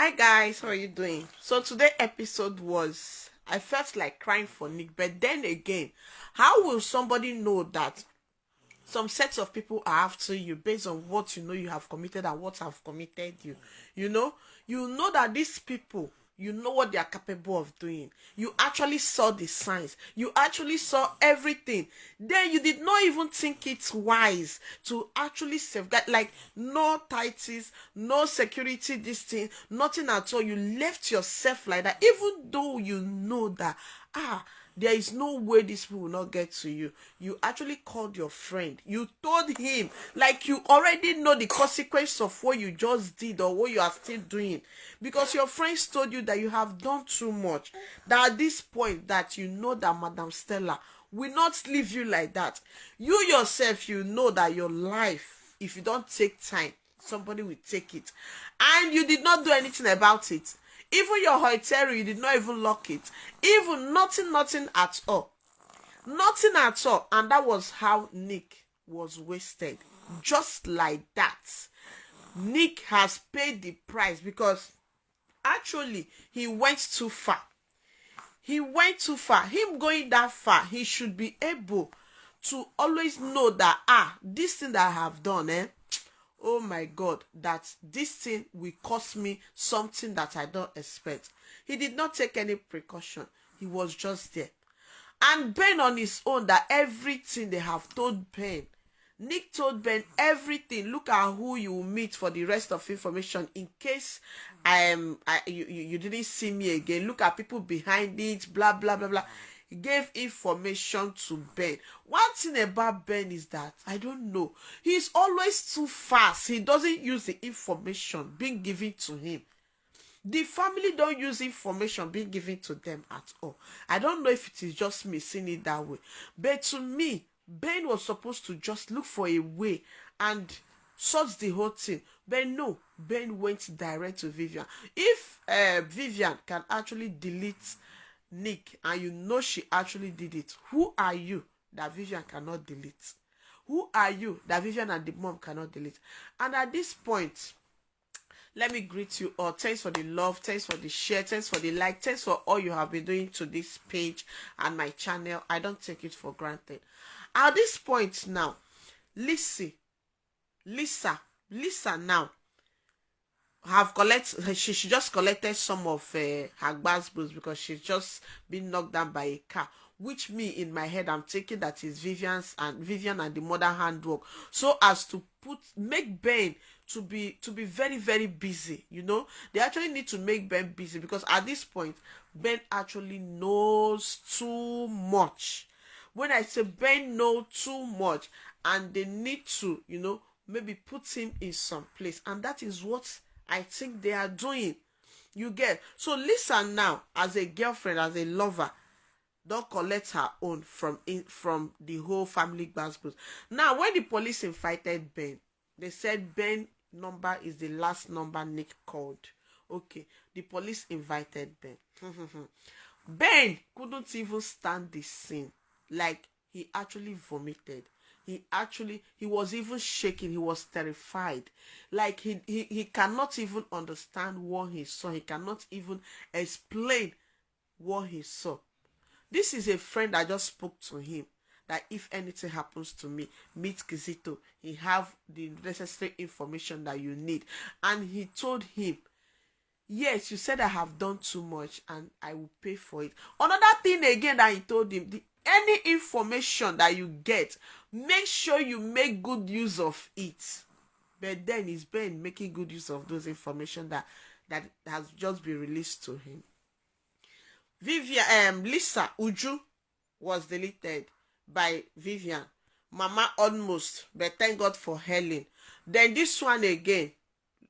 Hi guys, how are you doing? So today episode was, I felt like crying for Nick, but then again, how will somebody know that some sets of people are after you based on what you know you have committed and what have committed you? You know that these people, you know what they are capable of doing. You actually saw the signs. You actually saw everything. Then you did not even think it's wise to actually safeguard, like no titles, no security, this thing, nothing at all. You left yourself like that, even though you know that there is no way this people will not get to you. You actually called your friend. You told him, like you already know the consequence of what you just did or what you are still doing. Because your friends told you that you have done too much. That at this point that you know that Madam Stella will not leave you like that. You yourself, you know that your life, if you don't take time, somebody will take it. And you did not do anything about it. Even your hotel, you did not even lock it. Even nothing at all. Nothing at all. And that was how Nick was wasted. Just like that. Nick has paid the price because actually he went too far. He went too far. Him going that far, he should be able to always know that, this thing that I have done, oh my God, that this thing will cost me something that I don't expect. He did not take any precaution. He was just there. And Ben on his own, that everything they have told Ben. Nick told Ben everything. Look at who you will meet for the rest of information in case you didn't see me again. Look at people behind it, blah, blah, blah, blah. He gave information to Ben. One thing about Ben is that, I don't know, he's always too fast. He doesn't use the information being given to him. The family don't use information being given to them at all. I don't know if it is just me seeing it that way. But to me, Ben was supposed to just look for a way and sort the whole thing. But no, Ben went direct to Vivian. If Vivian can actually delete Nick, and you know she actually did it, who are you that Vivian cannot delete? Who are you that Vivian and the mom cannot delete? And at this point, let me greet you all. Thanks for the love, thanks for the share, thanks for the like, thanks for all you have been doing to this page and my channel. I don't take it for granted. At this point now, Lisa now have she just collected some of her gbasgbos because she's just been knocked down by a car, which me in my head I'm thinking that is Vivian and the mother handwork, so as to make Ben to be very, very busy. They actually need to make Ben busy because at this point Ben actually knows too much. When I say Ben knows too much, and they need to maybe put him in some place, and that is what I think they are doing. You get? So Lisa now, as a girlfriend, as a lover, don't collect her own from the whole family gbasgbos. Now, when the police invited Ben, they said Ben number is the last number Nick called. Okay, the police invited Ben. Ben couldn't even stand the scene. Like, he actually vomited. He was even shaking. He was terrified. Like, he cannot even understand what he saw. He cannot even explain what he saw. This is a friend that just spoke to him that if anything happens to me, meet Kizito. He have the necessary information that you need. And he told him, yes, you said I have done too much and I will pay for it. Another thing again that he told him, any information that you get, make sure you make good use of it. But then it's Ben making good use of those information that has just been released to him. Lisa Uju was deleted by Vivian. Mama almost, but thank God for Helen. Then this one again,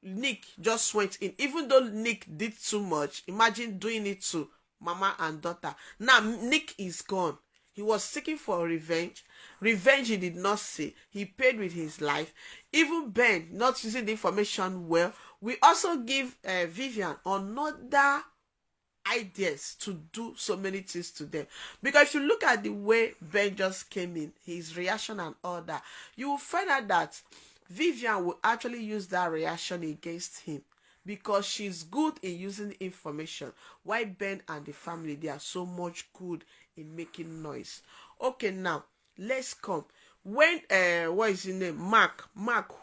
Nick just went in. Even though Nick did too much, imagine doing it to mama and daughter. Now Nick is gone. He was seeking for revenge. Revenge he did not see. He paid with his life. Even Ben, not using the information well. We also give Vivian another ideas to do so many things to them. Because if you look at the way Ben just came in, his reaction and all that, you will find out that Vivian will actually use that reaction against him. because she's good in using information. Why Ben and the family, they are so much good in making noise. Okay, now let's come. When what is his name? Mark,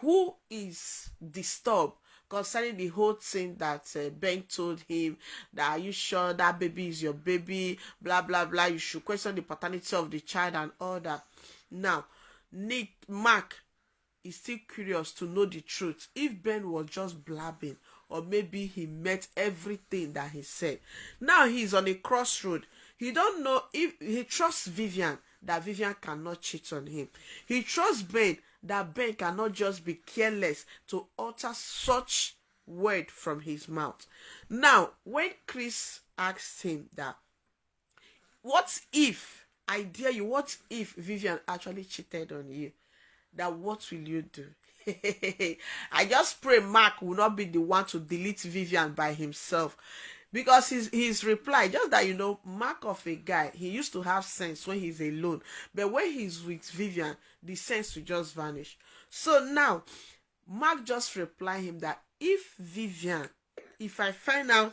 who is disturbed concerning the whole thing that Ben told him, that are you sure that baby is your baby, blah blah blah, you should question the paternity of the child and all that. Now Mark is still curious to know the truth, if Ben was just blabbing, or maybe he meant everything that he said. Now he's on a crossroad. He don't know if he trusts Vivian, that Vivian cannot cheat on him. He trusts Ben, that Ben cannot just be careless to utter such word from his mouth. Now, when Chris asked him that, what if, I dare you, what if Vivian actually cheated on you? That what will you do? I just pray Mark will not be the one to delete Vivian by himself. Because his reply, just that, you know, Mark of a guy, he used to have sense when he's alone. But when he's with Vivian, the sense will just vanish. So now, Mark just replied him that if I find out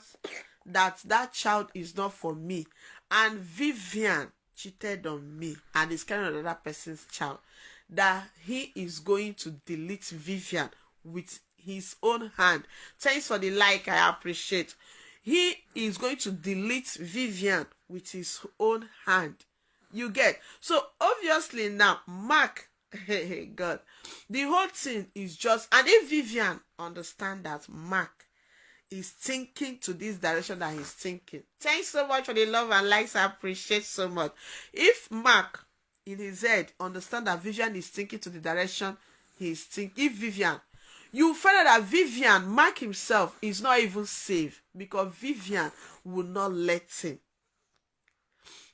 that child is not for me, and Vivian cheated on me and is carrying another person's child, that he is going to delete Vivian with his own hand. Thanks for the like, I appreciate. He is going to delete Vivian with his own hand. You get? So obviously now, Mark, God, the whole thing is just, and if Vivian understand that Mark is thinking to this direction that he's thinking. Thanks so much for the love and likes, I appreciate so much. If Mark in his head understand that Vivian is thinking to the direction he's thinking, if Vivian, you find out that Vivian, Mark himself, is not even safe, because Vivian will not let him.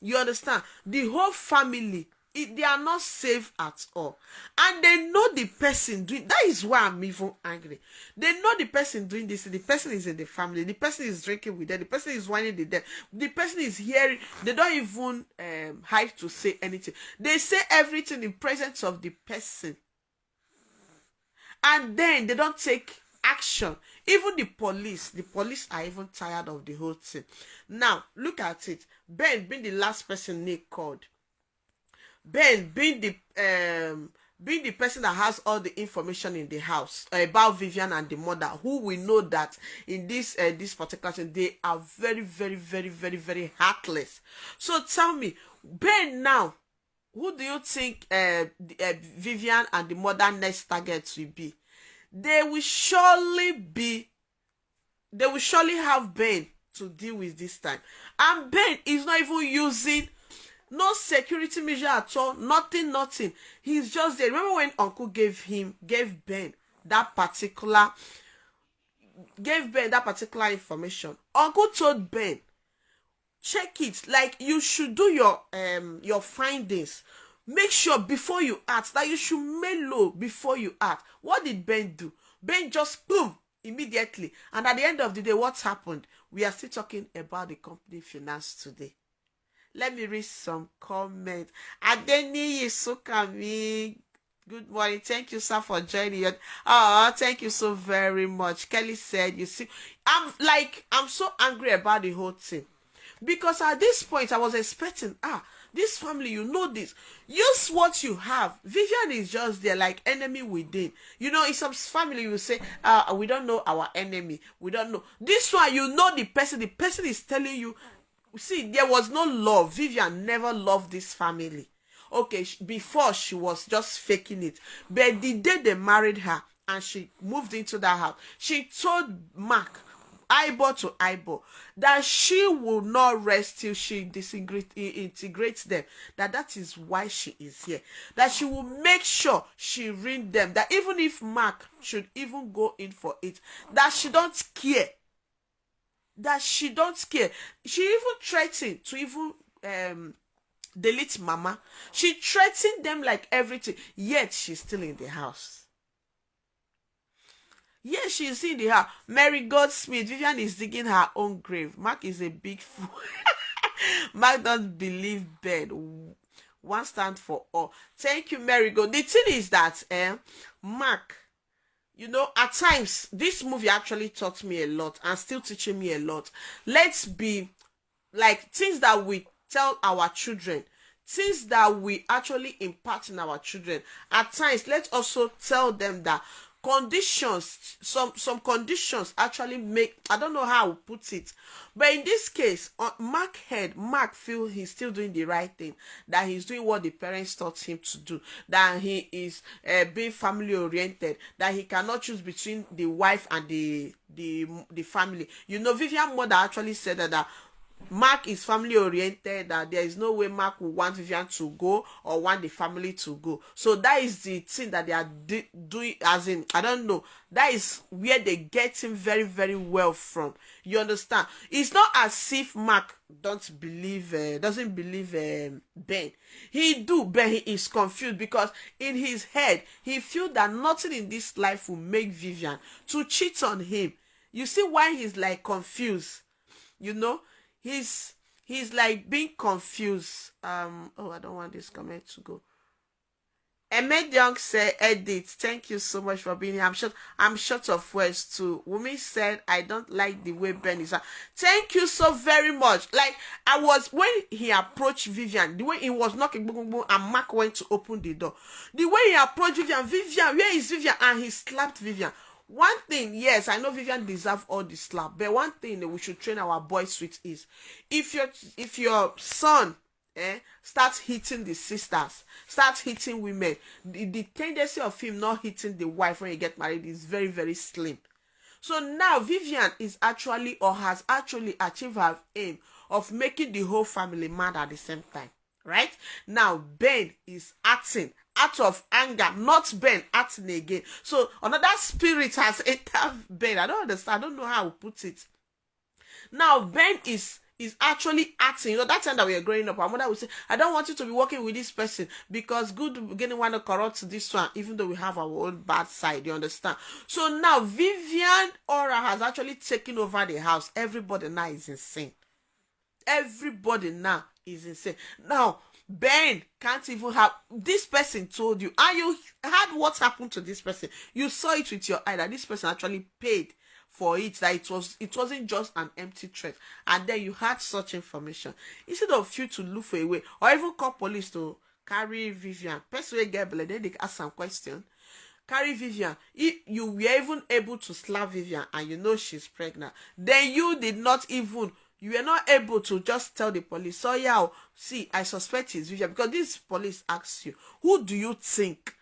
You understand? The whole family, they are not safe at all. And they know the person doing, that is why I'm even angry. They know the person doing this, the person is in the family, the person is drinking with them, the person is whining the dead, the person is hearing, they don't even hide to say anything. They say everything in presence of the person. And then they don't take action. Even the police are even tired of the whole thing. Now, look at it. Ben being the last person Nick called. Ben being the person that has all the information in the house about Vivian and the mother, who we know that in this particular thing, they are very, very, very, very, very heartless. So tell me, Ben now, who do you think Vivian and the mother next targets will be? They will surely have Ben to deal with this time. And Ben is not even using no security measure at all, nothing. He's just there. Remember when Uncle gave Ben that particular information? Uncle told Ben, check it, like you should do your findings. Make sure before you act, that you should mellow before you act. What did Ben do? Ben just boom immediately. And at the end of the day, what happened? We are still talking about the company finance today. Let me read some comments. Adeni Yisukami, good morning. Thank you, sir, for joining. Oh, thank you so very much. Kelly said, you see, I'm so angry about the whole thing. Because at this point, I was expecting, this family, you know this. Use what you have. Vivian is just there like enemy within. You know, in some family, you say, we don't know our enemy. We don't know. This one, you know the person. The person is telling you, see, there was no love. Vivian never loved this family. Okay, before she was just faking it. But the day they married her and she moved into that house, she told Mark, eyeball to eyeball, that she will not rest till she integrates them. That is why she is here. That she will make sure she ring them. That even if Mark should even go in for it, that she don't care. She even threatened to even delete Mama. She threatened them like everything. Yet she's still in the house. Yes, she's in the house. Mary Goldsmith, Vivian is digging her own grave. Mark is a big fool. Mark don't believe Ben. One stand for all. Thank you, Mary Gold. The thing is that, Mark, You know, at times this movie actually taught me a lot and still teaching me a lot. Let's be like things that we tell our children, things that we actually impart in our children. At times, let's also tell them that conditions, some conditions actually make, I don't know how I would put it, but in this case, on Mark feel he's still doing the right thing, that he's doing what the parents taught him to do, that he is being family oriented, that he cannot choose between the wife and the family. You know, Vivian mother actually said that Mark is family oriented, that there is no way Mark will want Vivian to go or want the family to go. So that is the thing that they are doing, as in, I don't know, that is where they get him very, very well from. You understand? It's not as if Mark doesn't believe Ben. He do, but he is confused because in his head, he feels that nothing in this life will make Vivian to cheat on him. You see why he's like confused, you know? He's like being confused. Oh, I don't want this comment to go. Ahmed Young said, edit. Thank you so much for being here. I'm short of words too. Wumi said, I don't like the way Ben is. Thank you so very much. Like, I was, when he approached Vivian, the way he was knocking, boom, boom, boom, and Mark went to open the door. The way he approached Vivian, where is Vivian? And he slapped Vivian. One thing, yes, I know Vivian deserves all the slap, but one thing that we should train our boys with is, if your son starts hitting the sisters, starts hitting women, the tendency of him not hitting the wife when you get married is very, very slim. So now Vivian is actually, or has actually achieved her aim of making the whole family mad at the same time. Right? Now Ben is acting out of anger, not Ben acting again. So another spirit has entered Ben. I don't understand. I don't know how to put it. Now Ben is actually acting. You know, that time that we were growing up, our mother would say, I don't want you to be working with this person because good beginning want to corrupt this one, even though we have our own bad side. You understand? So now Vivian aura has actually taken over the house. Everybody now is insane. Everybody now is insane. Now, Ben can't even have, this person told you, and you heard what happened to this person. You saw it with your eye that this person actually paid for it, that it wasn't just an empty threat. And then you had such information. Instead of you to look for a way, or even call police to carry Vivian, person will get blood, then they ask some question. Carry Vivian. If you were even able to slap Vivian and you know she's pregnant, then you did not even, you were not able to just tell the police, so yeah, see, I suspect it's Vivian, because this police asks you, who do you think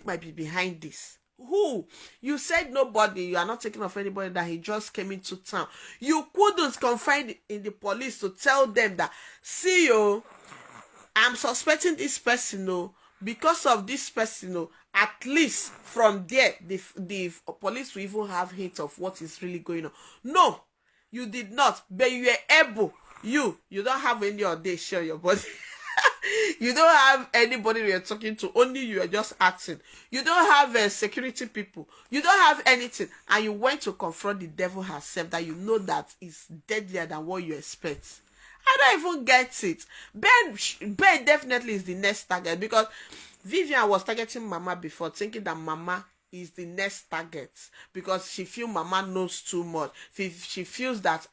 might be behind this? Who? You said nobody, you are not taking off anybody, that he just came into town. You couldn't confide in the police to tell them that, see you, I'm suspecting this person, because of this person, at least from there, the police will even have hint of what is really going on. No, you did not, but you were able. You don't have any audacious on your body. You don't have anybody you're talking to. Only you are just acting. You don't have security people. You don't have anything. And you went to confront the devil herself, that you know that is deadlier than what you expect. I don't even get it. Ben definitely is the next target, because Vivian was targeting Mama before, thinking that Mama is the next target, because she feels Mama knows too much. She feels that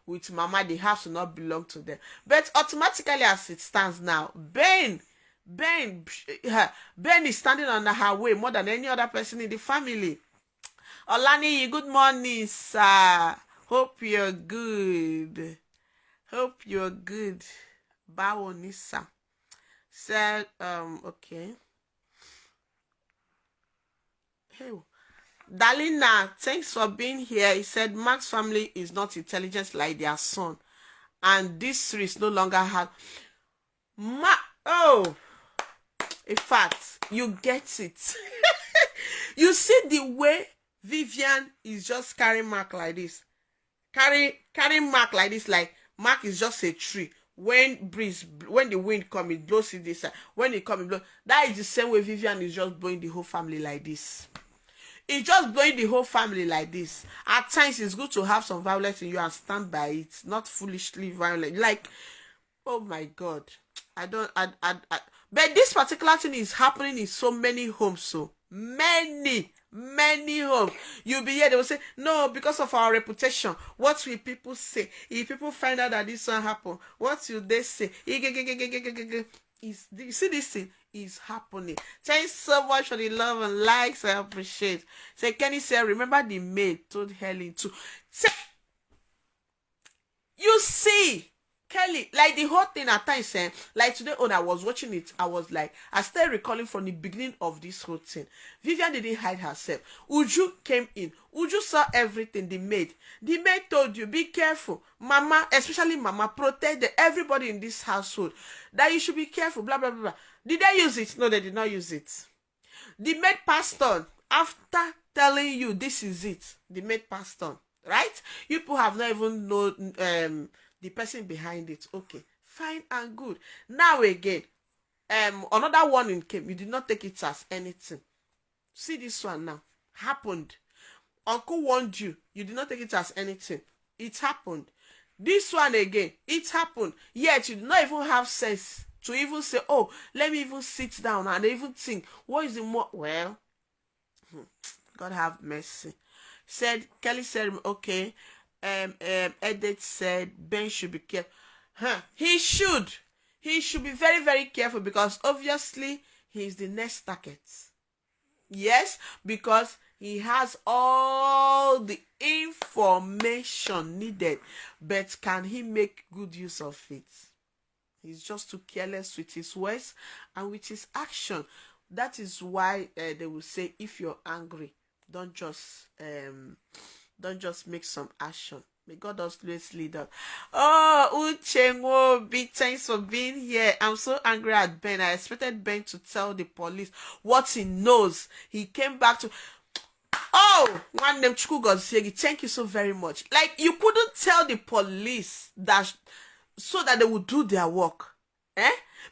with Mama the house will not belong to them. But automatically, as it stands now, Ben is standing on her way more than any other person in the family. Olani, good morning, sir. Hope you're good. Bawo Nisa said, okay. Hey, Dalina, thanks for being here. He said Mark's family is not intelligent like their son, and this series no longer has in fact, you get it. You see the way Vivian is just carrying Mark like this, carrying Mark like this, like Mark is just a tree. When the wind comes, it blows it this side. When it comes, it blows. That is the same way Vivian is just blowing the whole family like this. It's just blowing the whole family like this. At times, it's good to have some violence in you and stand by it, not foolishly violent. Like, oh my God, but this particular thing is happening in so many homes, so many Many homes. You'll be here, they will say, no, because of our reputation. What will people say? If people find out that this one happened, what will they say? You see this thing is happening. Thanks so much for the love and likes. I appreciate. Say Kenny said, remember the maid told Helen to say, you see, Kelly, like the whole thing at times, like today when I was watching it, I was like, I started recalling from the beginning of this whole thing. Vivian didn't hide herself. Uju came in. Uju saw everything, the maid. The maid told you, be careful. Mama, especially Mama, protect everybody in this household. That you should be careful, blah, blah, blah, blah. Did they use it? No, they did not use it. The maid passed on. After telling you this is it, the maid passed on. Right? You people have not even known the person behind it. Okay, fine and good. Now again, another warning came. You did not take it as anything. See this one now. Happened. Uncle warned you. You did not take it as anything. It happened. This one again. It happened. Yet you did not even have sense to even say, oh, let me even sit down and even think, what is the more? Well, God have mercy. Kelly said, okay. Edith said Ben should be careful. He should be very, very careful because obviously he is the next target. Yes, because he has all the information needed, but can he make good use of it? He's just too careless with his words and with his action. That is why they will say, if you're angry, don't just make some action. May God always lead us. Oh, Uchenwobi, thanks for being here. I'm so angry at Ben. I expected Ben to tell the police what he knows. He came back to, oh, one name Chukwugozigi. Thank you so very much. Like, you couldn't tell the police that so that they would do their work.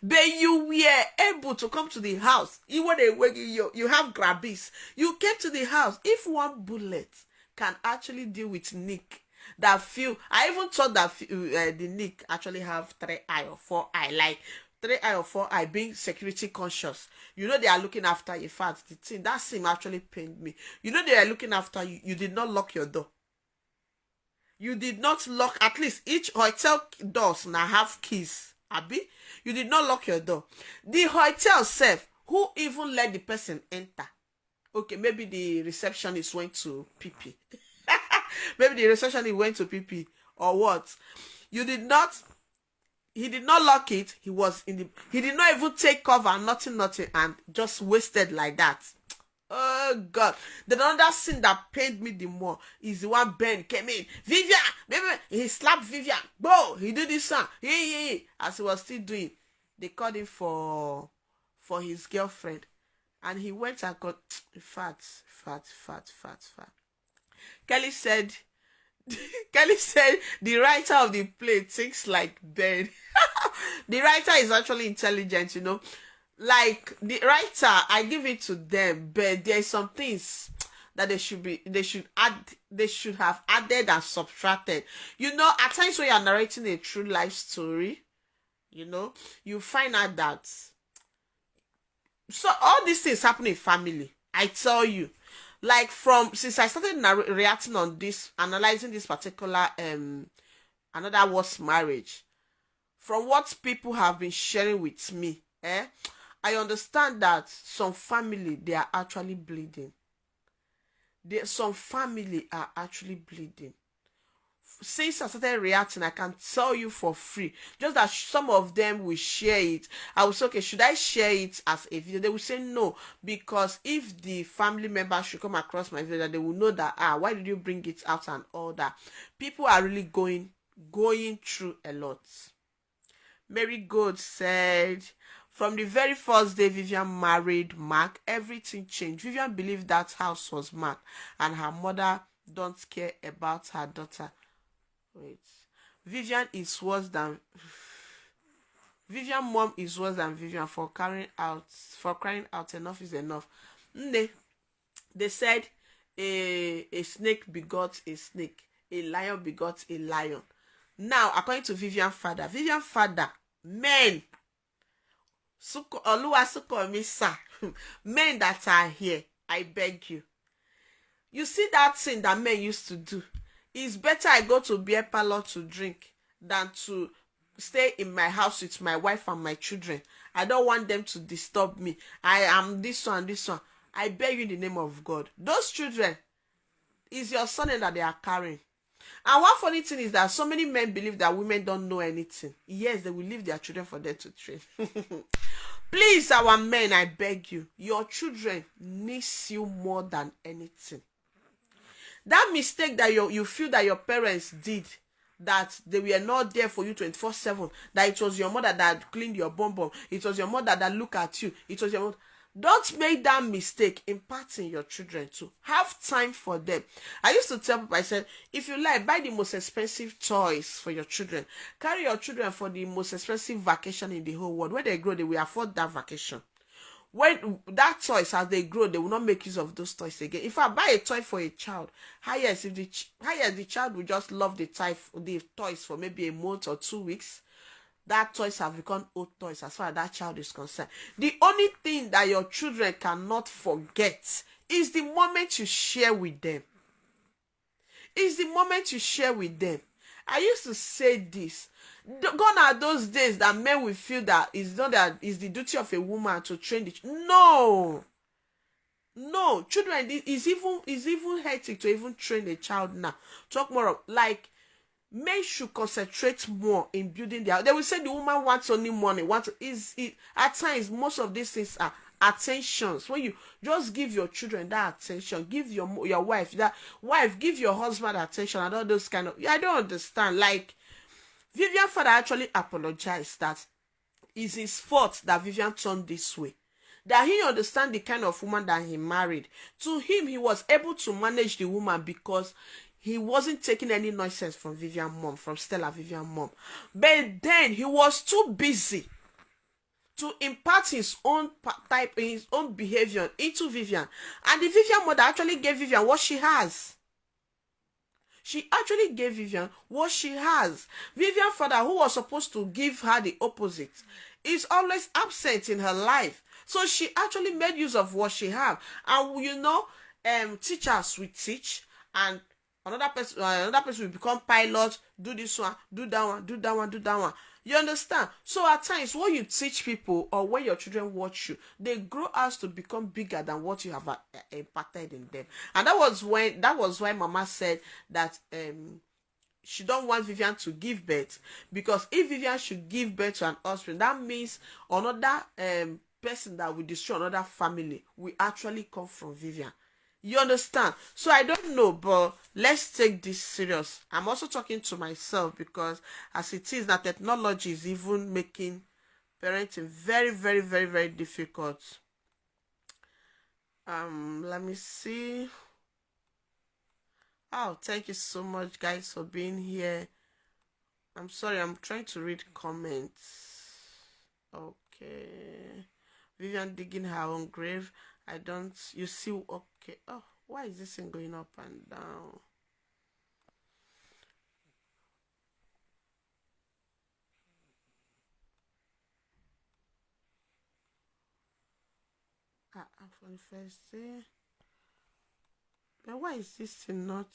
But you were able to come to the house. You have grabbies. You came to the house. If one bullet can actually deal with Nick, I even thought that the Nick actually have 3 eye or 4 eye, like 3 eye or 4 eye, being security conscious. You know they are looking after you. In fact, the thing that scene actually pained me. You know they are looking after you. You did not lock your door. You did not lock. At least each hotel doors now have keys. Abi, you did not lock your door. The hotel self, who even let the person enter? Okay, maybe the receptionist went to PP. Maybe the receptionist went to PP or what? He did not lock it. He did not even take cover, nothing, and just wasted like that. Oh God. Then another scene that pained me the more is the one Ben came in. Vivian, baby, he slapped Vivian. Bro, he did this one. Yeah. As he was still doing, they called him for his girlfriend. And he went and got fat. Kelly said the writer of the play thinks like Ben. The writer is actually intelligent, you know. Like the writer, I give it to them, but there's some things that they should have added and subtracted. You know, at times when you're narrating a true life story, you know, you find out that so all these things happen in family. I tell you, like since I started reacting on this, analyzing this particular another worst marriage, from what people have been sharing with me, I understand that some family, they are actually bleeding. Some family are actually bleeding. Since I started reacting, I can tell you for free. Just that some of them will share it. I will say, okay, should I share it as a video? They will say no. Because if the family member should come across my video, they will know that, why did you bring it out and all that? People are really going through a lot. Mary Gold said, from the very first day Vivian married Mark, everything changed. Vivian believed that house was Mark and her mother don't care about her daughter. Wait. Vivian mom is worse than Vivian for crying out. Enough is enough. They said a snake begot a snake, a lion begot a lion. Now, according to Vivian father, men, men that are here, I beg you, You see that thing that men used to do? It's better I go to beer parlor to drink than to stay in my house with my wife and my children. I don't want them to disturb me. I am this one, this one. I beg you in the name of God. Those children is your son that they are carrying. And one funny thing is that so many men believe that women don't know anything. Yes, they will leave their children for them to train. Please, our men, I beg you. Your children needs you more than anything. That mistake that you feel that your parents did, that they were not there for you 24/7, that it was your mother that cleaned your bum, it was your mother that looked at you, it was your mother. Don't make that mistake imparting your children to have time for them. I used to tell people, I said, if you like, buy the most expensive toys for your children. Carry your children for the most expensive vacation in the whole world. When they grow, they will afford that vacation. When that toys, as they grow, they will not make use of those toys again. If I buy a toy for a child, highest the child will just love the toys for maybe a month or 2 weeks, that toys have become old toys as far as that child is concerned. The only thing that your children cannot forget is the moment you share with them. Is the moment you share with them. I used to say this. Gone are those days that men will feel that it's not that it's the duty of a woman to train the no. Children is even hectic to even train a child now. Talk more of like men should concentrate more in building their. They will say the woman wants only money. At times most of these things are attentions. When you just give your children that attention, give your wife that wife, give your husband attention and all those kind of. I don't understand. Like Vivian father actually apologized that it's his fault that Vivian turned this way. That he understand the kind of woman that he married. To him, he was able to manage the woman because he wasn't taking any nonsense from Vivian mom, from Stella Vivian mom. But then he was too busy to impart his own type, his own behavior into Vivian. And the Vivian mother actually gave Vivian what she has. She actually gave Vivian what she has. Vivian father, who was supposed to give her the opposite, is always absent in her life. So she actually made use of what she have. And teachers will teach, and another person will become pilot, do this one, do that one, do that one, do that one. You understand? So at times when you teach people or when your children watch you, they grow as to become bigger than what you have imparted in them. And that was why Mama said that she don't want Vivian to give birth, because if Vivian should give birth to an offspring, that means another person that will destroy another family will actually come from Vivian. You understand? So I don't know, but let's take this serious. I'm also talking to myself because as it is, that technology is even making parenting very, very, very, very difficult. Let me see. Oh, thank you so much, guys, for being here. I'm sorry, I'm trying to read comments. Okay. Vivian digging her own grave. You see, okay. Oh, why is this thing going up and down? For the first day. But why is this thing not?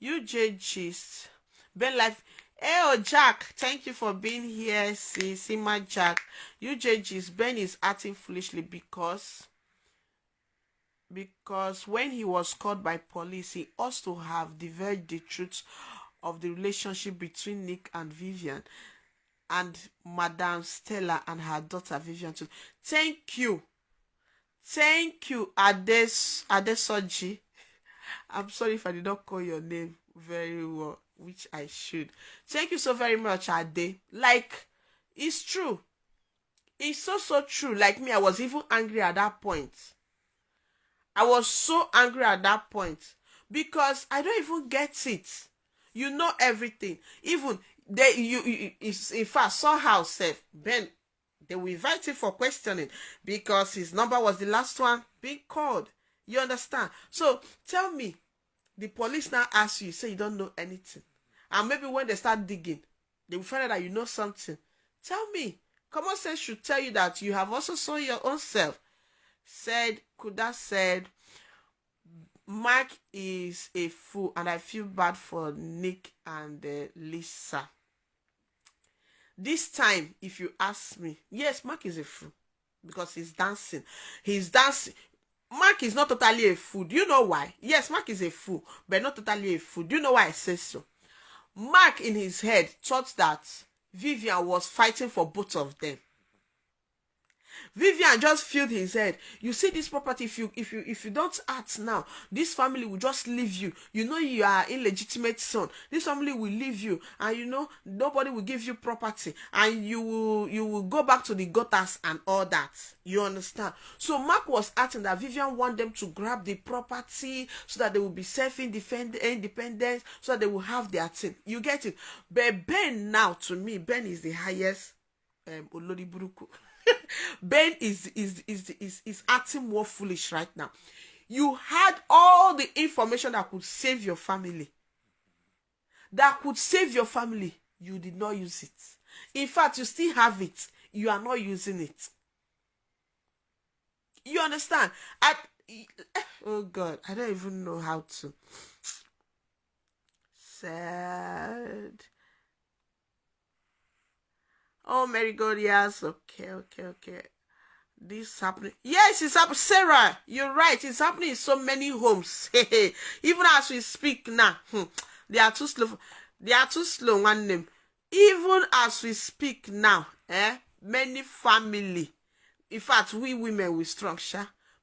UJ Gist. Ben Life. Hey, oh, Jack, thank you for being here. See my Jack. UJ Gist. Ben is acting foolishly because when he was caught by police, he ought to have divulged the truth of the relationship between Nick and Vivian and Madame Stella and her daughter Vivian too. Thank you, Adesoji. I'm sorry if I did not call your name very well, which I should. Thank you so very much, Ade. Like, it's true. It's so true. Like me, I was even angry at that point. I was so angry at that point because I don't even get it. You know everything. Even in fact, somehow safe, Ben, they will invite him for questioning because his number was the last one being called. You understand? So tell me, the police now ask you, say you don't know anything. And maybe when they start digging, they will find out that you know something. Tell me. Common sense should tell you that you have also saw your own self. Kuda said, Mark is a fool, and I feel bad for Nick and Lisa. This time, if you ask me, yes, Mark is a fool because he's dancing. He's dancing. Mark is not totally a fool. Do you know why? Yes, Mark is a fool, but not totally a fool. Do you know why I say so? Mark in his head thought that Vivian was fighting for both of them. Vivian just filled his head. You see this property, if you don't act now, this family will just leave you. You know you are illegitimate son. This family will leave you, and you know nobody will give you property, and you will go back to the gutters and all that. You understand? So Mark was acting that Vivian want them to grab the property so that they will be self-independent, so that they will have their thing. You get it? But Ben now, to me, Ben is the highest Olori Buruku. Ben is acting more foolish right now. You had all the information that could save your family. You did not use it. In fact, you still have it. You are not using it. You understand? Oh God, I don't even know how to. Sad. Oh, Marigold, yes. Okay. This happening. Yes, it's happening. Sarah, you're right. It's happening in so many homes. Even as we speak now, they are too slow. One name. Even as we speak now, many family. In fact, we women with strong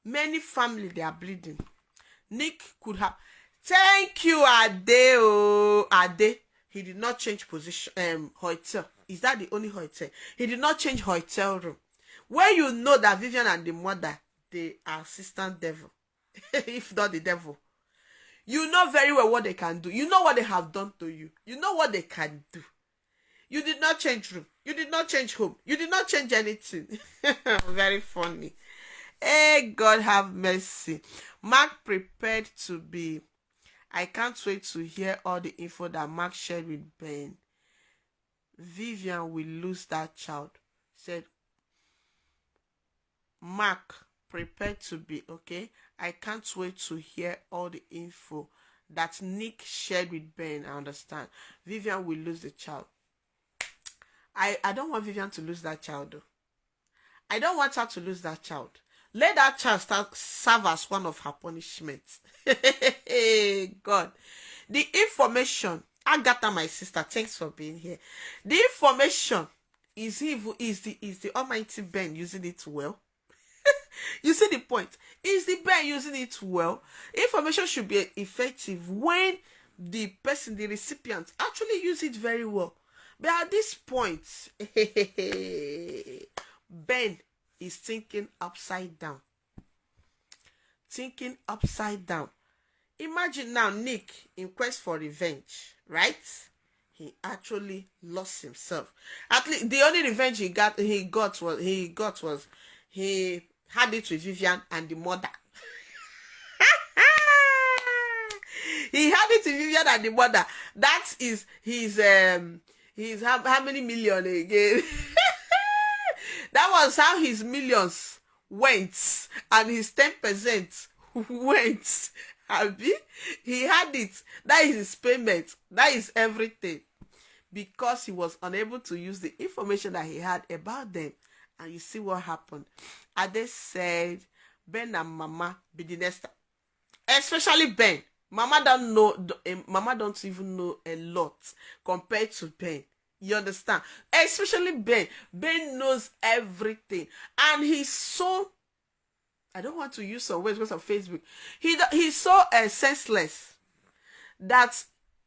many family, they are bleeding. Nick could have. Thank you, Ade. Oh, Ade. He did not change position. Hotel. Is that the only hotel? He did not change hotel room. When you know that Vivian and the mother, they are assistant devil, if not the devil, you know very well what they can do. You know what they have done to you. You know what they can do. You did not change room. You did not change home. You did not change anything. Very funny. Hey, God have mercy. Mark prepared to be. I can't wait to hear all the info that Mark shared with Ben. Vivian will lose that child. Said Mark prepared to be. Okay, I can't wait to hear all the info that Nick shared with Ben. I understand. Vivian will lose the child. I don't want Vivian to lose that child though. I don't want her to lose that child. Let that child serve as one of her punishments. God. The information, Agatha, my sister, thanks for being here. The information is the almighty Ben using it well. You see the point? Is the Ben using it well? Information should be effective when the person, the recipient, actually use it very well. But at this point, Ben is thinking upside down. Thinking upside down. Imagine now Nick in quest for revenge, right? He actually lost himself. At least the only revenge he got was he had it with Vivian and the mother. He had it with Vivian and the mother. That is his how many million again? That was how his millions went, and his 10% went. Abi, he had it. That is his payment. That is everything. Because he was unable to use the information that he had about them. And you see what happened. Ade said, Ben and Mama be the next. Especially Ben. Mama don't even know a lot compared to Ben. You understand? Especially Ben. Ben knows everything. And he's so, I don't want to use some words because of Facebook. He's so senseless that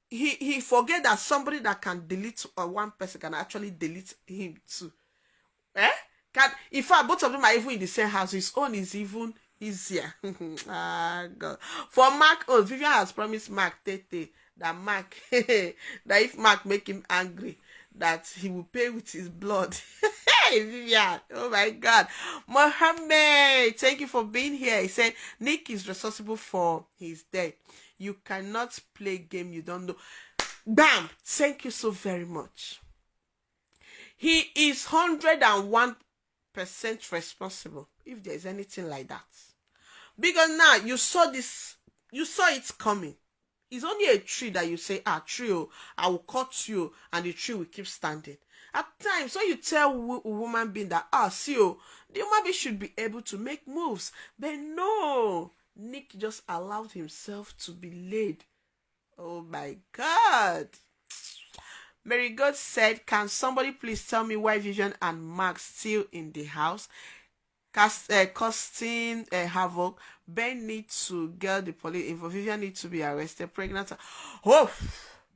he forget that somebody that can delete one person can actually delete him too. In fact, both of them are even in the same house. His own is even easier. God. For Mark, Vivian has promised Mark Tete that that if Mark make him angry, that he will pay with his blood. Hey, Vivian. Oh my God. Mohammed, thank you for being here. He said, Nick is responsible for his death. You cannot play game you don't know. Bam! Thank you so very much. He is 101% responsible, if there's anything like that. Because now you saw this You saw it coming. It's only a tree that you say, tree, oh, I will cut you, and the tree will keep standing. At times, when you tell a woman being that, see, oh, the woman being should be able to make moves. But no, Nick just allowed himself to be laid. Oh my God. Mary God said, can somebody please tell me why Vivian and Max still in the house? Causing havoc. Ben needs to get the police info. Vivian needs to be arrested. Pregnant. Oh,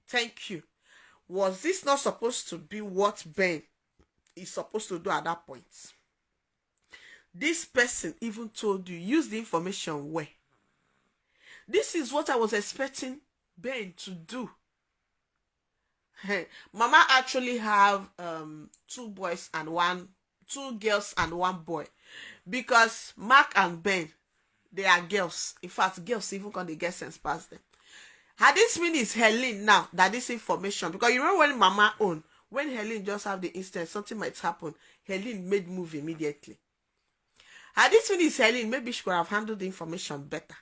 thank you. Was this not supposed to be what Ben is supposed to do at that point? This person even told you, use the information where. This is what I was expecting Ben to do. Mama actually have two girls and one boy, because Mark and Ben, they are girls. In fact, girls even when they get sense past them. Had this mean it's Helen now that this information, because you remember when Mama owned, when Helen just have the instant something might happen, Helen made move immediately. Had this mean it's Helen, maybe she could have handled the information better.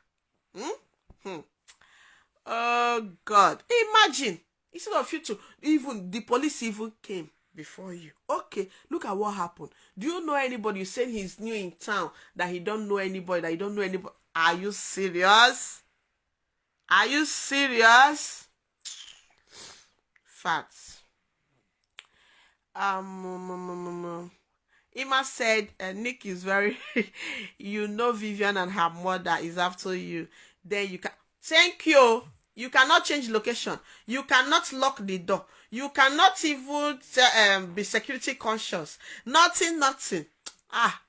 Oh God, imagine. Instead of you to, even the police even came before you. Okay, look at what happened. Do you know anybody? You said he's new in town, that he don't know anybody, that he don't know anybody. Are you serious? Are you serious? Facts. Ima said, Nick is very, you know Vivian and her mother is after you. Then you can, thank you. You cannot change location. You cannot lock the door. You cannot even be security conscious. Nothing.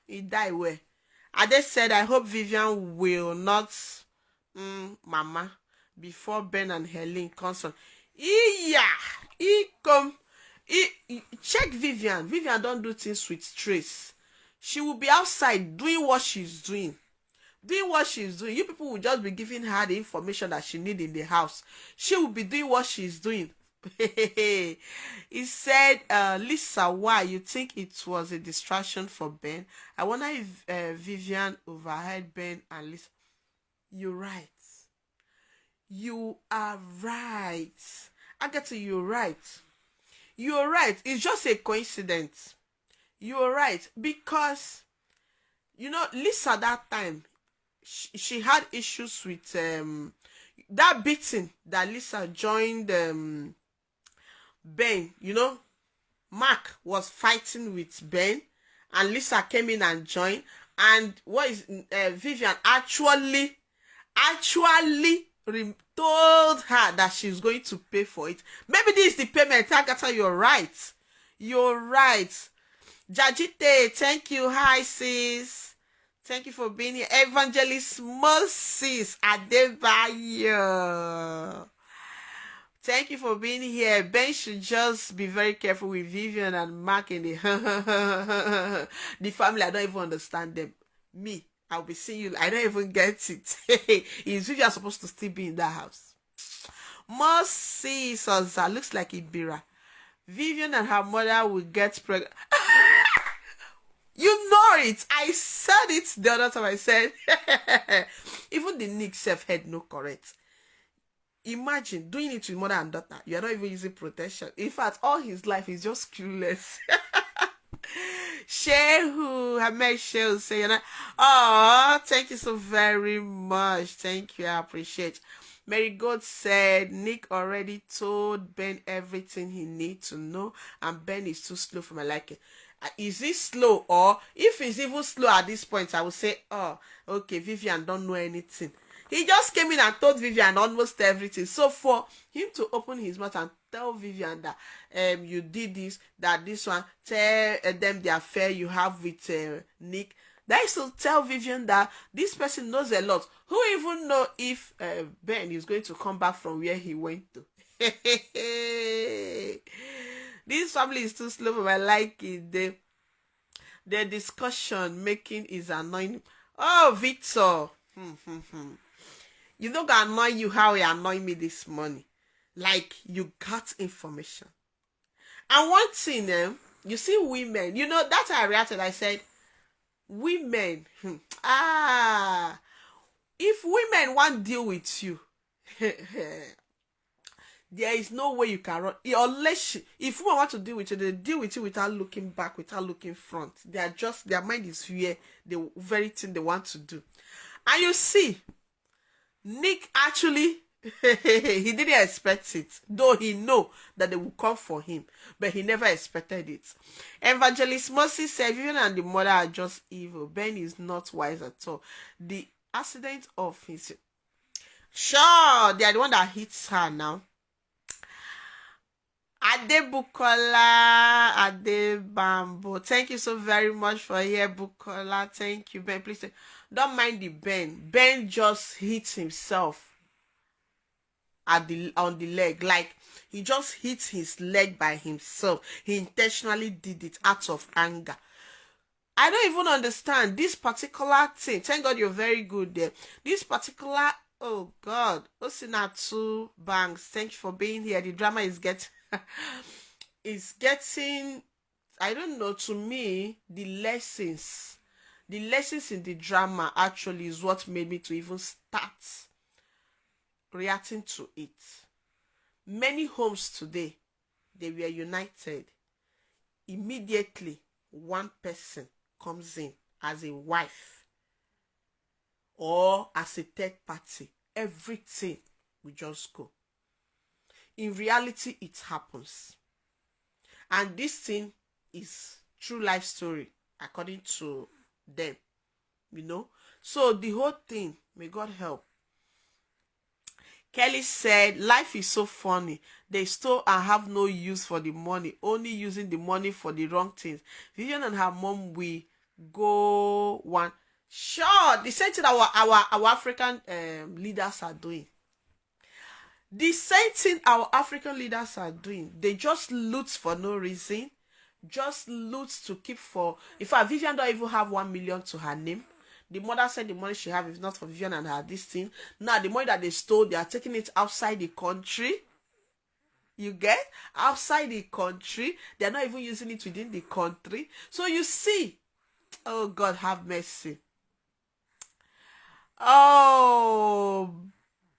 He died where? Ade said, I hope Vivian will not, Mama, before Ben and Helen consult. Check Vivian. Vivian don't do things with Trace. She will be outside doing what she's doing. You people will just be giving her the information that she need in the house. She will be doing what she's doing. He said, Lisa, why you think it was a distraction for Ben? I wonder if Vivian overheard Ben and Lisa. You're right. You are right. Agatha, you're right. You're right. It's just a coincidence. You're right. Because, Lisa that time, she had issues with that beating that Lisa joined Ben. Mark was fighting with Ben, and Lisa came in and joined. And what is Vivian actually told her that she's going to pay for it. Maybe this is the payment. Agatha, you're right. Jajite, thank you. Hi, sis. Thank you for being here. Evangelist Moses Adebayo. Thank you for being here. Ben should just be very careful with Vivian and Mark in the the family. I don't even understand them. Me, I'll be seeing you. I don't even get it. Is Vivian supposed to still be in that house? Moses Oza looks like Ibira. Vivian and her mother will get pregnant. You know it. I said it the other time. I said, even the Nick self had no correct. Imagine doing it with mother and daughter. You are not even using protection. In fact, all his life is just clueless. Shehu, Hamed Shehu saying, oh, thank you so very much. Thank you. I appreciate. Mary God said, Nick already told Ben everything he needs to know, and Ben is too slow for my liking. Is he slow? Or if he's even slow at this point, I would say, oh, okay, Vivian don't know anything. He just came in and told Vivian almost everything. So for him to open his mouth and tell Vivian that you did this, that this one, tell them the affair you have with Nick, that is to tell Vivian that this person knows a lot. Who even know if Ben is going to come back from where he went to? This family is too slow for my liking. The discussion making is annoying. Oh, Victor. You know gonna annoy you how he annoyed me this morning. Like, you got information. And one thing, you see women, that's how I reacted. I said, women, if If women want deal with you, there is no way you can run unless if women want to deal with you, they deal with you without looking back, without looking front. They are just, their mind is where the very thing they want to do. And you see, Nick actually he didn't expect it, though he know that they will come for him, but he never expected it. Evangelist Mercy said Vivian and the mother are just evil. Ben is not wise at all. The accident of his, sure, they are the one that hits her now. Adebukola Adebambo, thank you so very much for here, Bukola. Thank you, Ben. Please don't mind the Ben. Ben just hits himself on the leg, like he just hit his leg by himself. He intentionally did it out of anger. I don't even understand this particular thing. Thank God you're very good there. This particular, oh God, Osinatu Banks, thank you for being here. The drama is getting I don't know, to me the lessons in the drama actually is what made me to even start reacting to it. Many homes today, they were united. Immediately, one person comes in as a wife or as a third party. Everything will just go. In reality, it happens. And this thing is true life story, according to them. So the whole thing, may God help. Kelly said, life is so funny. They stole and have no use for the money, only using the money for the wrong things. Vivian and her mom will go one. Sure, the same thing our African leaders are doing. The same thing our African leaders are doing. They just loot for no reason. Just loot to keep for... In fact, Vivian don't even have 1 million to her name. The mother said the money she have is not for Vivian and her this thing. Now, the money that they stole, they are taking it outside the country. You get? Outside the country. They are not even using it within the country. So you see. Oh, God, have mercy. Oh,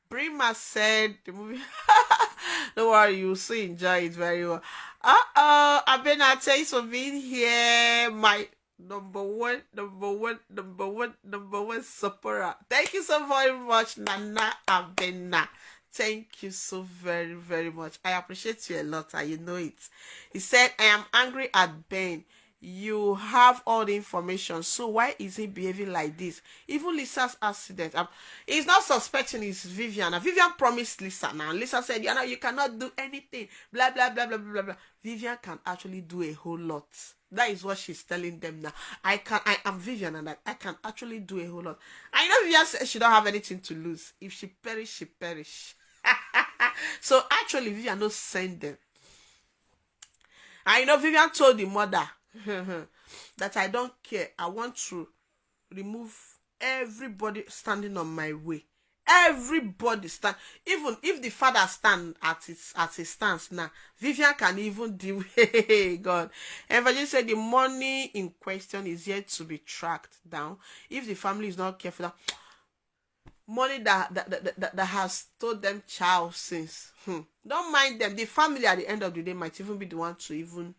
Brima said the movie. Don't worry, you'll still enjoy it very well. Abena, thanks for being here. My number one supporter. Thank you so very much, Nana Abena. Thank you so very, very much. I appreciate you a lot, and you know it. He said, I am angry at Ben. You have all the information, so why is he behaving like this? Even Lisa's accident, he's not suspecting it's Vivian. Vivian promised Lisa now. Lisa said, you cannot do anything. Blah, blah, blah, blah, blah, blah. Vivian can actually do a whole lot. That is what she's telling them now. I am Vivian, and I can actually do a whole lot. I know Vivian says she don't have anything to lose. If she perish, she perish. So actually, Vivian no send them. I know Vivian told the mother that I don't care. I want to remove everybody standing on my way. Everybody stand. Even if the father stand at his stance now, Vivian can even deal with God. Evangelist said the money in question is yet to be tracked down. If the family is not careful, money that has told them child since. Don't mind them. The family at the end of the day might even be the one to even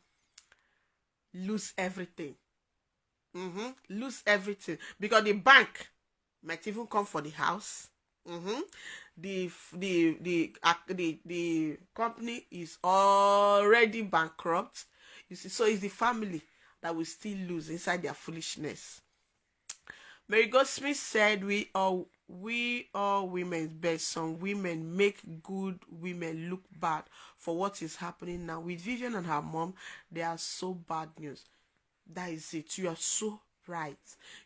lose everything. Lose everything. Because the bank might even come for the house. The company is already bankrupt. You see, so it's the family that will still lose inside their foolishness. Mary Goldsmith said, we all women's best. Some women make good women look bad for what is happening now. With Vivian and her mom, they are so bad news. That is it. You are so right.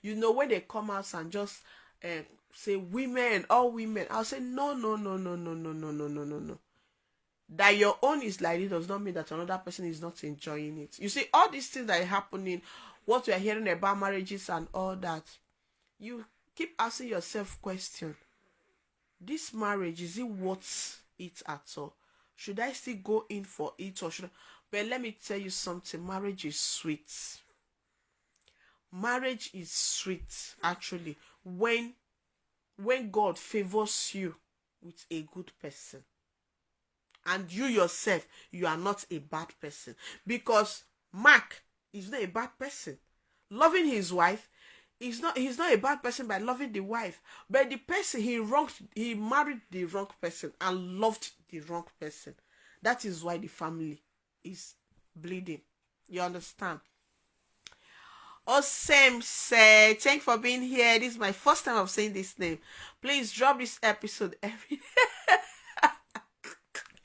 When they come out and just say women, all women, I'll say no. That your own is like it does not mean that another person is not enjoying it. You see, all these things that are happening, what we are hearing about marriages and all that, you keep asking yourself question. This marriage, is it worth it at all? Should I still go in for it, or should I? But let me tell you something. Marriage is sweet. Marriage is sweet, actually, when when God favors you with a good person, and you yourself, you are not a bad person. Because Mark is not a bad person. Loving his wife, he's not a bad person by loving the wife. But the person he married the wrong person and loved the wrong person. That is why the family is bleeding. You understand? Osem said, thank you for being here. This is my first time of saying this name. Please drop this episode every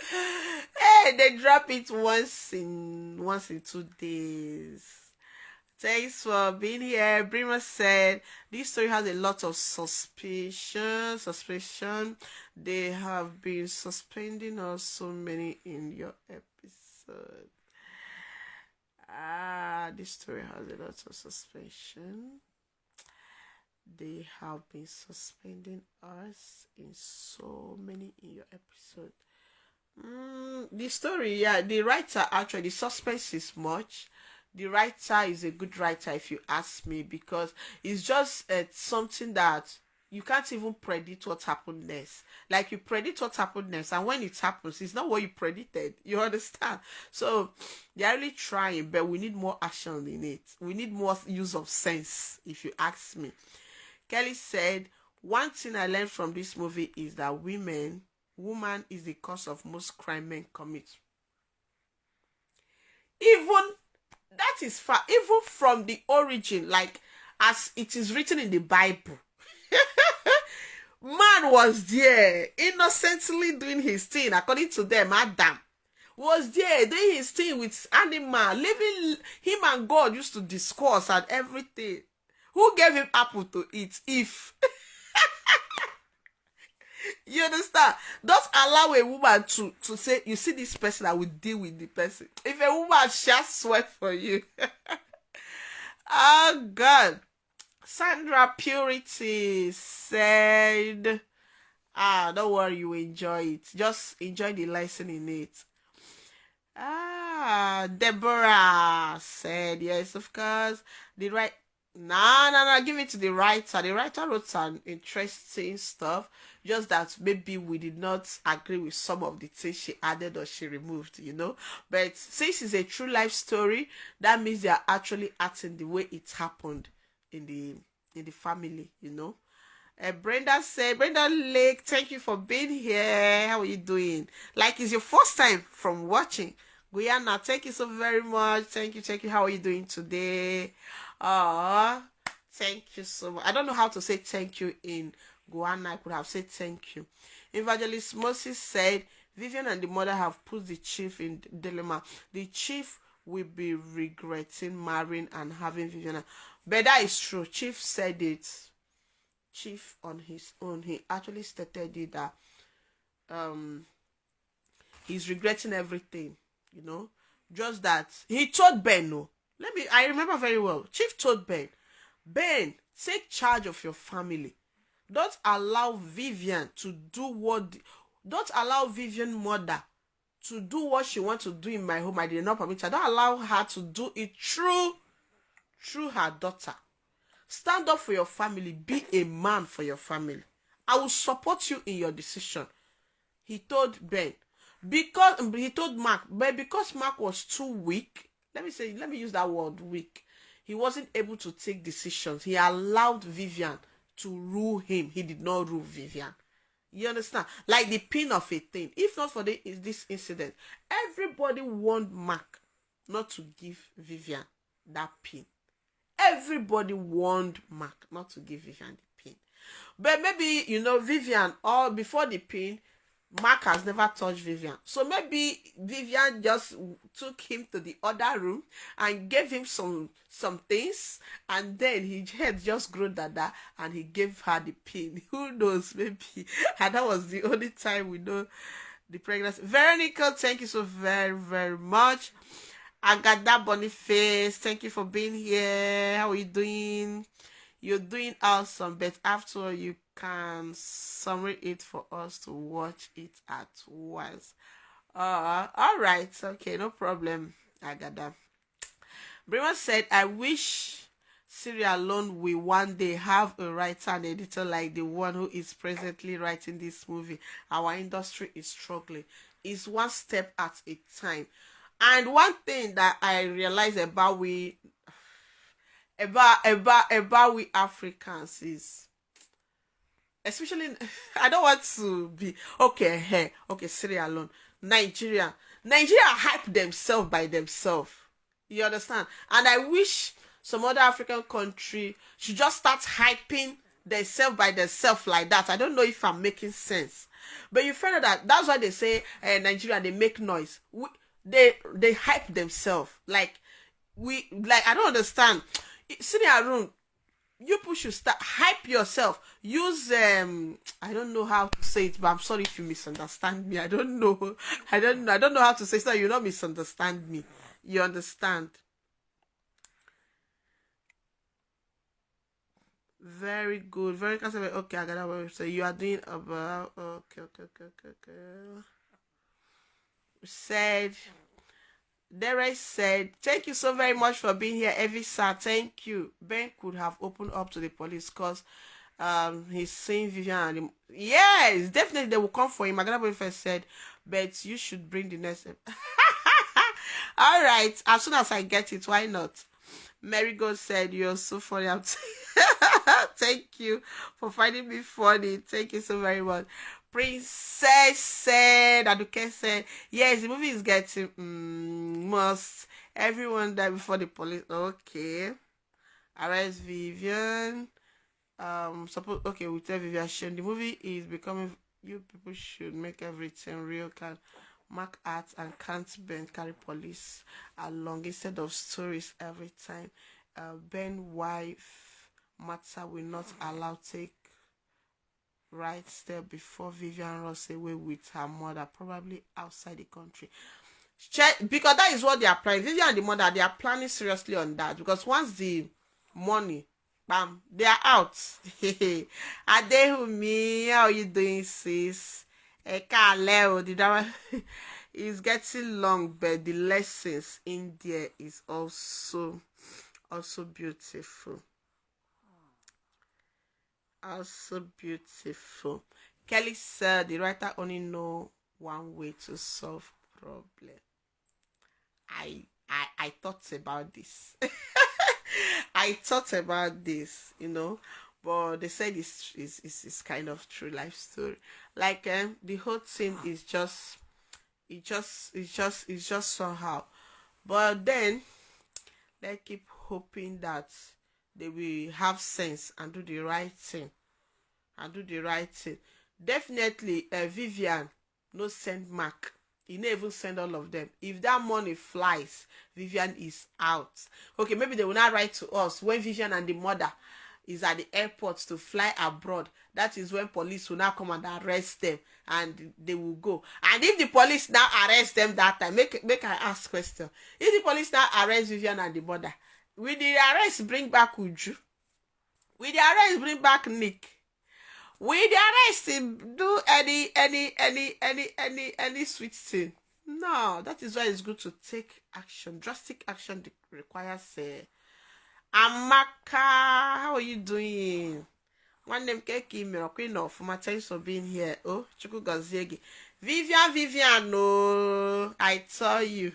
hey, they drop it once in 2 days. Thanks for being here. Brima said, this story has a lot of suspicion. They have been suspending us so many in your episode. This story has a lot of suspicion. They have been suspending us in so many in your episode. The story, yeah, the writer actually, the suspense is much. The writer is a good writer, if you ask me, because it's just something that you can't even predict what happened next. Like, you predict what happened next, and when it happens, it's not what you predicted. You understand? So they're really trying, but we need more action in it. We need more use of sense, if you ask me. Kelly said, one thing I learned from this movie is that woman is the cause of most crime men commit. Even that is far, even from the origin, like as it is written in the Bible. Man was there innocently doing his thing, according to them. Adam was there doing his thing with animal, living. Him and God used to discuss and everything. Who gave him apple to eat? If you understand? Don't allow a woman to say, you see this person, I will deal with the person. If a woman shall sweat for you. Oh God. Sandra Purity said, don't worry, you enjoy it. Just enjoy the lesson in it. Deborah said, yes, of course. No, give it to the writer. The writer wrote some interesting stuff, just that maybe we did not agree with some of the things she added or she removed, But since it's a true life story, that means they are actually acting the way it happened in the family, Brenda Lake, thank you for being here. How are you doing? Like, it's your first time from watching. Guyana, thank you so very much. Thank you. How are you doing today? Thank you so much. I don't know how to say thank you in Guyana. I could have said thank you. Evangelist Moses said, Vivian and the mother have put the chief in dilemma. The chief will be regretting marrying and having Vivian. But that is true. Chief said it. Chief on his own, he actually stated it that he's regretting everything, Just that he told Ben, no. I remember very well. Chief told Ben, take charge of your family. Don't allow Vivian mother to do what she wants to do in my home. I did not permit her. Don't allow her to do it through her daughter. Stand up for your family. Be a man for your family. I will support you in your decision. He told Ben. He told Mark, but because Mark was too weak, let me use that word, weak. He wasn't able to take decisions. He allowed Vivian to rule him. He did not rule Vivian. You understand? Like the pin of a thing. If not for this incident, everybody warned Mark not to give Vivian that pin. Everybody warned Mark not to give Vivian the pin. But maybe, Vivian, or before the pin, Mark has never touched Vivian. So maybe Vivian just took him to the other room and gave him some things, and then he had just grown that and he gave her the pin. Who knows, maybe. And that was the only time we know the pregnancy. Veronica, thank you so very, very much. Agada Boniface, thank you for being here. How are you doing? You're doing awesome, but after all, you can summary it for us to watch it at once. All right, okay, no problem, Agada. Brima said, I wish Sierra Leone will one day have a writer and editor like the one who is presently writing this movie. Our industry is struggling. It's one step at a time. And one thing that I realize about we Africans is, especially, I don't want to be okay here. Okay, Sierra Leone, Nigeria hype themselves by themselves. You understand? And I wish some other African country should just start hyping themselves by themselves like that. I don't know if I'm making sense, but you find out that that's why they say Nigeria, they make noise. They hype themselves like I don't understand. Sitting around, you people should start hype yourself. Use I don't know how to say it, but I'm sorry if you misunderstand me. I don't know. I don't know how to say it, so you don't misunderstand me. You understand? Very good. Very customer. Okay, I got that what you say. You are doing about okay. Said Derek said, thank you so very much for being here, Evie sir. Thank you. Ben could have opened up to the police because he's seeing Vivian and him. Yes, definitely they will come for him. Magana first said, but you should bring the next. All right, as soon as I get it, why not? Marigold said, you're so funny. Thank you for finding me funny. Thank you so very much. Princess said, Aduke said, yes, the movie is getting must everyone die before the police. Okay. Arrest Vivian. Suppose okay, we tell Vivian the movie is becoming, you people should make everything real, can mark art and can't bend carry police along instead of stories every time. Ben wife matter will not allow take right step before Vivian runs away with her mother, probably outside the country. Because that is what they are planning. Vivian and the mother, they are planning seriously on that. Because once the money, bam, they are out. Adehumi, how are you doing, sis? The drama is getting long, but the lessons in there is also beautiful. Also beautiful. Kelly said the writer only know one way to solve problem. I thought about this. I thought about this, but they said it's kind of true life story. Like the whole thing is just it's just somehow. But then let's keep hoping that they will have sense and do the right thing. Definitely, Vivian no send Mark. He never even send all of them. If that money flies, Vivian is out. Okay, maybe they will not write to us when Vivian and the mother is at the airport to fly abroad. That is when police will now come and arrest them, and they will go. And if the police now arrest them that time, make I ask question. If the police now arrest Vivian and the mother, will the arrest bring back Uju? Will the arrest bring back Nick? Will the arrest do any sweet thing? No, that is why it's good to take action. Drastic action requires Amaka, how are you doing? One name Keki Miracle for my thanks for being here. Oh, Chuku Gaziegi. Vivian, no, I tell you.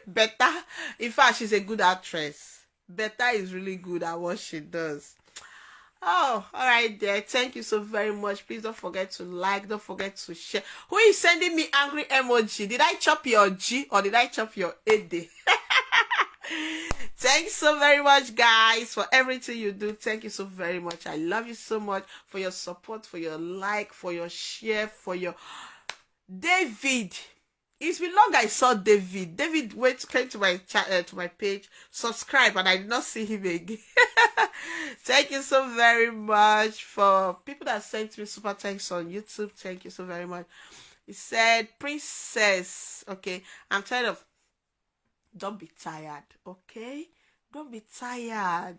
Better. In fact, she's a good actress. Better is really good at what she does. Oh, all right there. Thank you so very much. Please don't forget to like. Don't forget to share. Who is sending me angry emoji? Did I chop your G or did I chop your AD? Thanks so very much, guys, for everything you do. Thank you so very much. I love you so much for your support, for your like, for your share, for your David. It's been long I saw David. David came to my to my page, subscribe, and I did not see him again. Thank you so very much for people that sent me super thanks on YouTube. Thank you so very much. He said, Princess, okay, I'm tired of. Don't be tired, okay? Don't be tired.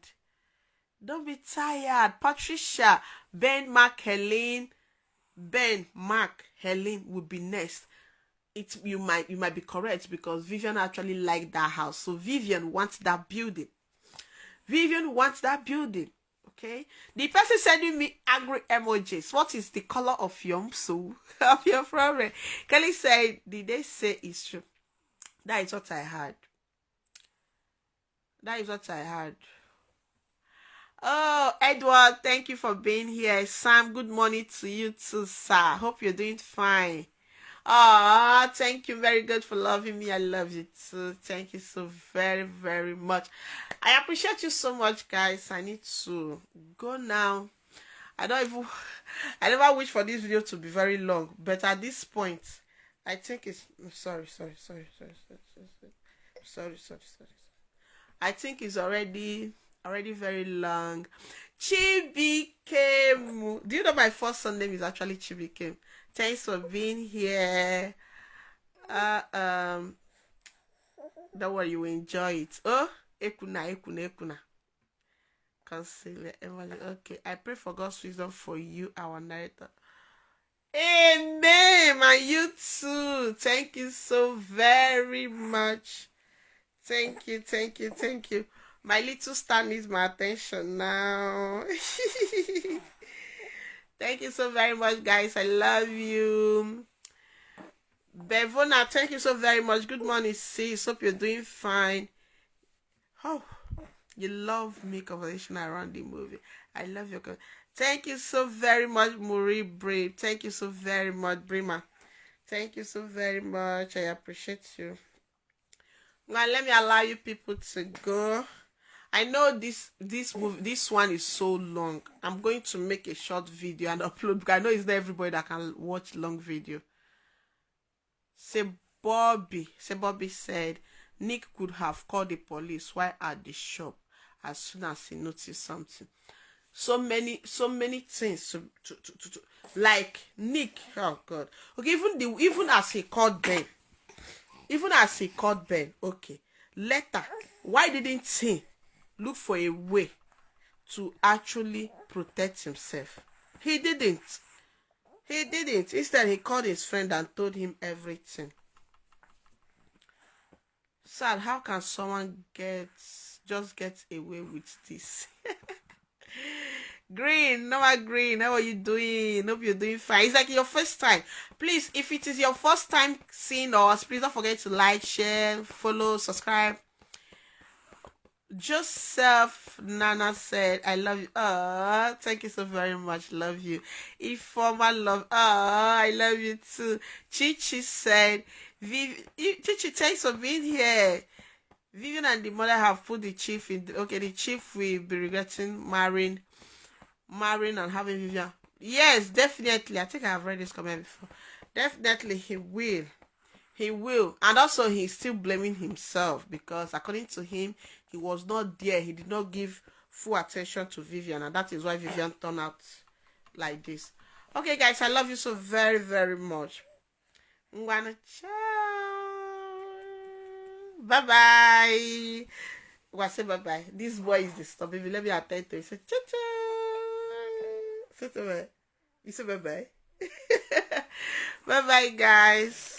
Don't be tired. Patricia, Ben, Mark, Helen will be next. You might be correct because Vivian actually liked that house. So Vivian wants that building. Vivian wants that building. Okay. The person sending me angry emojis. What is the color of your soul? Of your friend? Kelly said, did they say it's true? That is what I heard. That is what I heard. Oh, Edward, thank you for being here. Sam, good morning to you too, sir. Hope you're doing fine. Ah, thank you very good for loving me. I love you too. Thank you so very, very much. I appreciate you so much, guys. I need to go now. I never wish for this video to be very long, but at this point, I think it's sorry. I think it's already very long. Chibikem. Do you know my first son name is actually Chibikem? Thanks for being here. Don't worry, you will enjoy it. Oh, ekuna. Conceal Emily. Okay, I pray for God's wisdom for you, our narrator. Amen. And you too. Thank you so very much. Thank you. My little star needs my attention now. Thank you so very much, guys. I love you. Bevona, thank you so very much. Good morning, sis. Hope you're doing fine. Oh, you love me conversation around the movie. I love your thank you so very much, Muri Brave. Thank you so very much, Brima. Thank you so very much. I appreciate you. Now let me allow you people to go. I know this one is so long. I'm going to make a short video and upload because I know it's not everybody that can watch long video. Bobby said Nick could have called the police while at the shop as soon as he noticed something. So many things to like Nick. Oh God. Okay, even as he called Ben. Okay. Later, why didn't he look for a way to actually protect himself? He didn't. Instead, he called his friend and told him everything. Sad, how can someone just get away with this? Green, Noah Green, how are you doing? Hope you're doing fine. It's like your first time. Please, if it is your first time seeing us, please don't forget to like, share, follow, subscribe. Joseph Nana said, I love you. Thank you so very much. Love you. Informal love. I love you too. Chichi said, Chichi, thanks for being here. Vivian and the mother have put the chief in. Okay, the chief will be regretting marrying and having Vivian. Yes, definitely. I think I have read this comment before. Definitely, he will. And also, he's still blaming himself because, according to him, he was not there. He did not give full attention to Vivian, and that is why Vivian turned out like this. Okay, guys, I love you so very, very much. Ciao. Bye-bye. Well, say bye-bye. This boy is disturbing me. Let me attend to it. Say ciao. Say bye-bye. You say bye-bye. Bye-bye, guys.